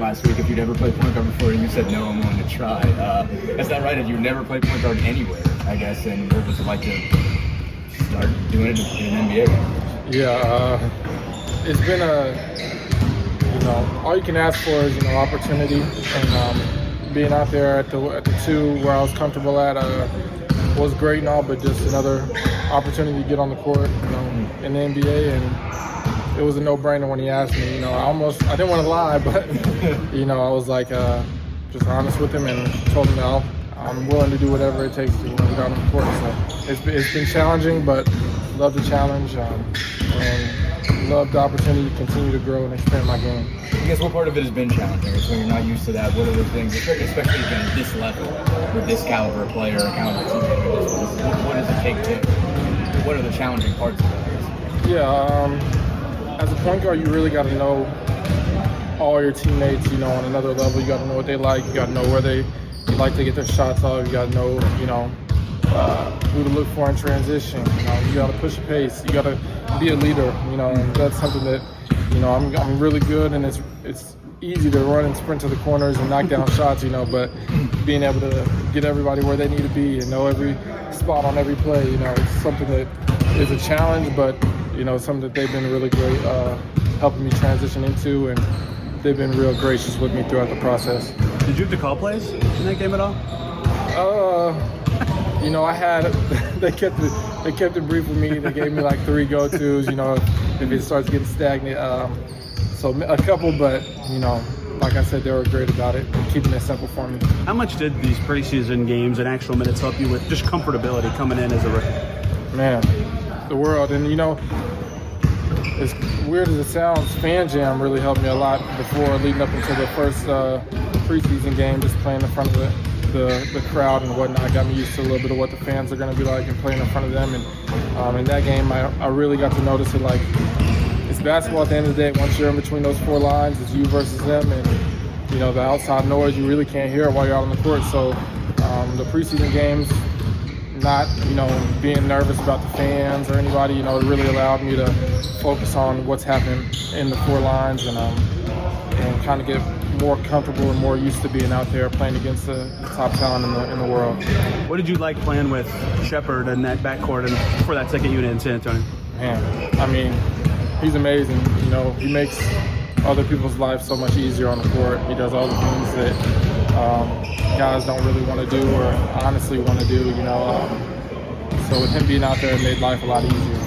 last week if you'd ever played point guard before, and you said no, I'm willing to try. Is that right? Have you never played point guard anywhere, I guess, and what was it like to start doing it in an NBA? It's been all you can ask for is, opportunity, and being out there at the two where I was comfortable at was great and all, but just another opportunity to get on the court, in the NBA, and it was a no-brainer when he asked me. I didn't want to lie, but I was like just honest with him and told him that I'm willing to do whatever it takes to get out on the court. So it's been challenging, but love the challenge and love the opportunity to continue to grow and expand my game. I guess what part of it has been challenging? So you're not used to that. What are the things, especially at this level, with this caliber of player, caliber teammate, what does it take to? What are the challenging parts of it? As a point guard, you really got to know all your teammates. On another level, you got to know what they like. You got to know where they like to get their shots off. You got to know, who to look for in transition. You got to push the pace. You got to be a leader. And that's something that I'm really good, and it's easy to run and sprint to the corners and knock down shots. But being able to get everybody where they need to be and know every spot on every play. It's something that is a challenge, but something that they've been really great helping me transition into, and they've been real gracious with me throughout the process. Did you have to call plays in that game at all? I had they kept it brief with me. They gave me like 3 go-tos. If it starts getting stagnant, so a couple, but like I said, they were great about it and keeping it simple for me. How much did these preseason games and actual minutes help you with just comfortability coming in as a rookie? Man, the world, and as weird as it sounds, Fan Jam really helped me a lot before leading up into the first preseason game, just playing in front of the crowd and whatnot. Got me used to a little bit of what the fans are going to be like and playing in front of them. And in that game, I really got to notice it. Like, it's basketball at the end of the day. Once you're in between those 4 lines, it's you versus them, and the outside noise you really can't hear while you're out on the court. So the preseason games, not being nervous about the fans or anybody, it really allowed me to focus on what's happening in the 4 lines and kind of get more comfortable and more used to being out there playing against the top talent in the world. What did you like playing with Shepard and that backcourt and for that second unit in San Antonio? Man, he's amazing. He makes other people's lives so much easier on the court. He does all the things that guys don't really want to do or honestly want to do. So with him being out there, it made life a lot easier.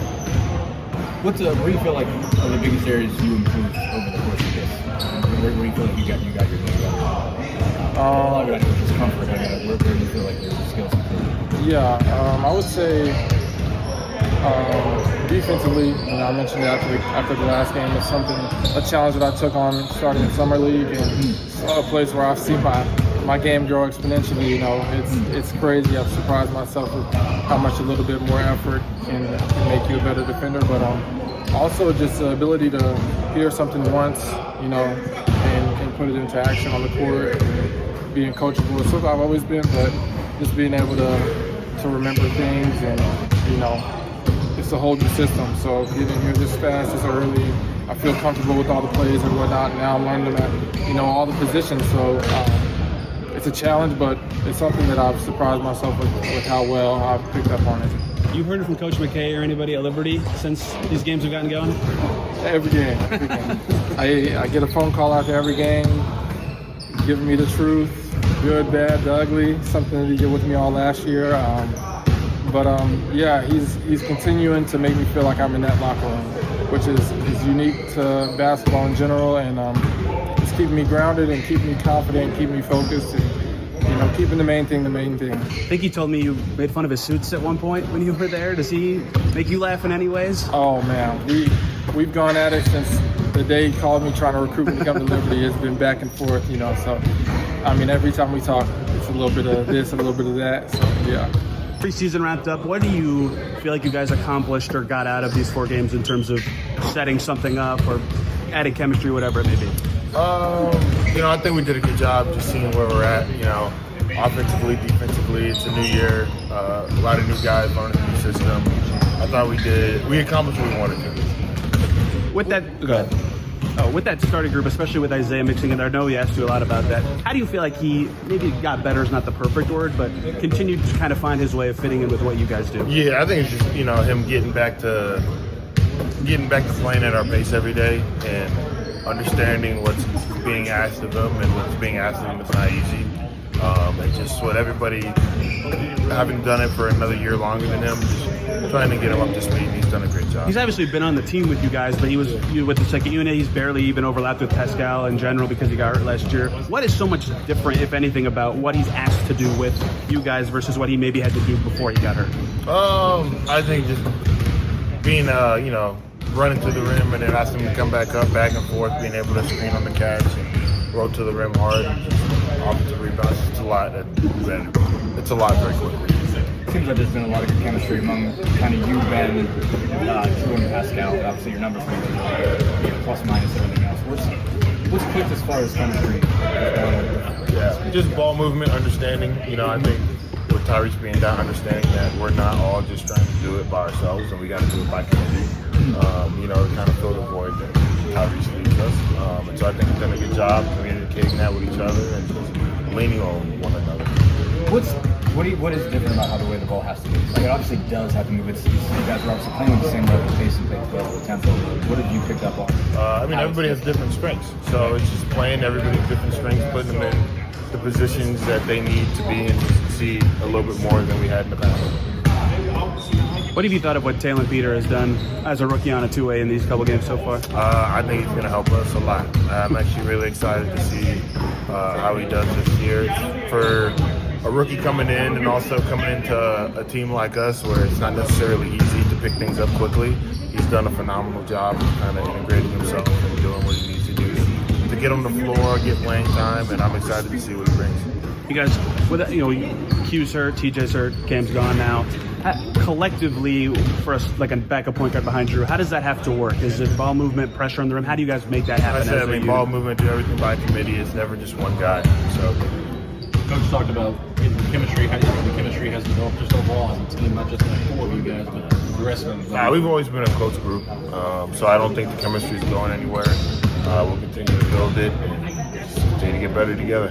What do you feel like are the biggest areas you improved over the course of this? Where do you feel like you got your game better? A lot of it, I know, is just comfort. Where do you feel like your skills improved? I would say defensively, I mentioned it after the last game, it's a challenge that I took on starting in summer league, and it's a place where I've seen my game grow exponentially. It's crazy. I've surprised myself with how much a little bit more effort can make you a better defender, but also just the ability to hear something once, and put it into action on the court, and being coachable. It's something I've always been, but just being able to remember things, and it's a whole new system. So getting here this fast, this early, I feel comfortable with all the plays and whatnot. Now I'm learning them at all the positions. So it's a challenge, but it's something that I've surprised myself with how well I've picked up on it. You heard from Coach McKay or anybody at Liberty since these games have gotten going? Every game. I get a phone call after every game, giving me the truth, good, bad, the ugly, something that he did with me all last year. He's continuing to make me feel like I'm in that locker room, which is unique to basketball in general, and it's keeping me grounded and keeping me confident and keeping me focused, and keeping the main thing. I think he told me you made fun of his suits at one point when you were there. Does he make you laugh in any ways? Oh man, we've gone at it since the day he called me trying to recruit me to come to Liberty. It's been back and forth, so every time we talk, it's a little bit of this, a little bit of that. So yeah. Preseason wrapped up. What do you feel like you guys accomplished or got out of these 4 games in terms of setting something up or adding chemistry, whatever it may be? I think we did a good job just seeing where we're at, offensively, defensively. It's a new year, a lot of new guys learning the new system. I thought we accomplished what we wanted to. With that, go ahead. With that starting group, especially with Isaiah mixing in there, I know he asked you a lot about that. How do you feel like he maybe got better is not the perfect word, but continued to kind of find his way of fitting in with what you guys do? Yeah, I think it's just him getting back to playing at our pace every day and understanding what's being asked of him and what's being asked of him is not easy. And just what everybody, having done it for another year longer than him, just trying to get him up to speed. He's done a great job. He's obviously been on the team with you guys, but he was with the second unit. He's barely even overlapped with Pascal in general because he got hurt last year. What is so much different, if anything, about what he's asked to do with you guys versus what he maybe had to do before he got hurt? I think just being, running to the rim and then asking him to come back up, back and forth, being able to screen on the catch and roll to the rim hard and just offensive rebounds. It's a lot very quickly. It seems like there's been a lot of good chemistry among kind of you, Ben, Drew, and Pascal. Obviously, your number three, plus minus everything else. What's clicked as far as chemistry? Yeah, just ball movement, understanding. I think with Tyrese being down, understanding that we're not all just trying to do it by ourselves, and we got to do it by committee. To kind of fill the void that Tyrese leaves us. And so I think we've done a good job communicating that with each other and just leaning on one another. What is different about how the way the ball has to move? Like, it obviously does have to move. You guys are obviously playing with the same level of pace and level of tempo. What have you picked up on? Everybody has different strengths. So it's just playing everybody's different strengths, putting them in the positions that they need to be in to succeed a little bit more than we had in the past. What have you thought of what Taelon has done as a rookie on a two-way in these couple games so far? I think he's going to help us a lot. I'm actually really excited to see how he does this year. For a rookie coming in and also coming into a team like us where it's not necessarily easy to pick things up quickly, he's done a phenomenal job of kind of integrating himself and doing what he needs to do to get on the floor, get playing time, and I'm excited to see what he brings. You guys, with Q's hurt, TJ's hurt, Cam's gone now. Collectively, for us, like a backup point guard behind Drew, how does that have to work? Is it ball movement, pressure on the rim? How do you guys make that happen? Ball movement, do everything by committee. It's never just one guy. So, Coach talked about the chemistry. How do you think the chemistry has developed just overall as a team, not just the four of you guys, but the rest of them? We've always been a close group, so I don't think the chemistry is going anywhere. We'll continue to build it and just continue to get better together.